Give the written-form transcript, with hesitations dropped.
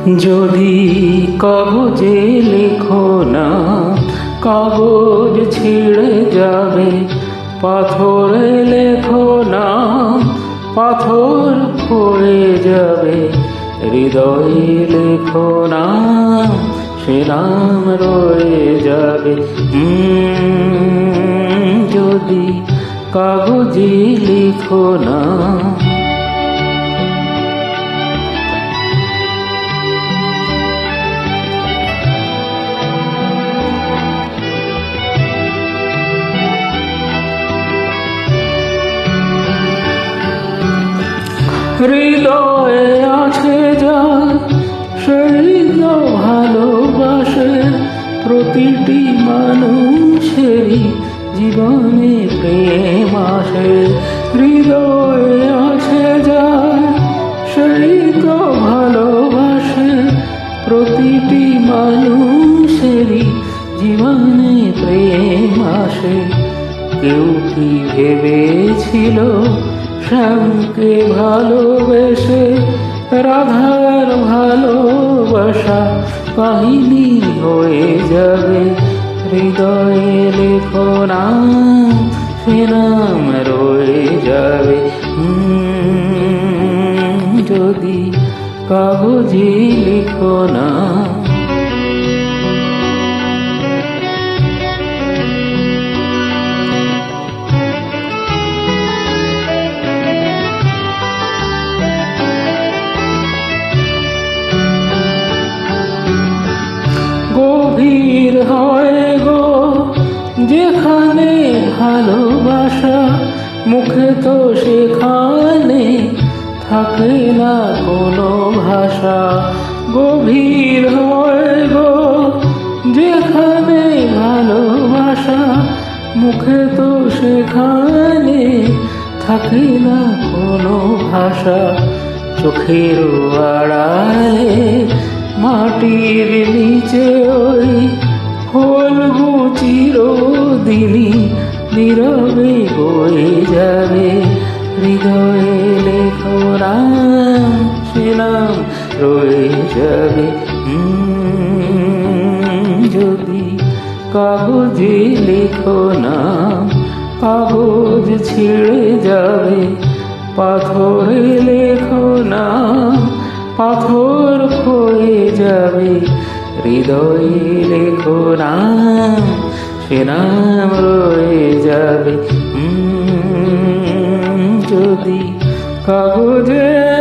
যদি কাগজে লেখো না, কাগজ ছিঁড়ে যাবে। পাথরে লেখো না, পাথর পড়ে যাবে। হৃদয়ে লেখো না, সে নাম রয়ে যাবে। যদি কাগজে লেখো না। হৃদয়ে আছে যা, সেই তো ভালোবাসে। প্রতিটি মানুষেরই জীবনে প্রেম আসে। হৃদয়ে আছে যা, সেই তো ভালোবাসে। প্রতিটি মানুষেরই জীবনে প্রেম আসে। কেউ কি ভেবেছিল শ্যামকে ভালোবেসে রাধার ভালোবাসা কাহিনী হয়ে যাবে। হৃদয়ে লেখো না, সে নাম রয়ে যাবে। যদি কাগজে লেখো না। গভীর হয় গো যেখানে ভালোবাসা, মুখে তো সেখানে থাকে না কোনো ভাষা। গভীর হয় গো যেখানে ভালোবাসা, মুখে তো সেখানে থাকে না কোনো ভাষা। চোখের আড়ালে মাটির নিচে ওই ফলগু চিরদিনই নীরবে বয়ে যাবে। হৃদয়ে লেখো না, সে নাম রয়ে যাবে। যদি কাগজে লেখো না, কাগজ ছিঁড়ে যাবে। পাথরে লেখো না, পাথর হয়ে যাবে। হৃদয়ে লেখো না, সে নাম রয়ে যাবে। যদি কাগজে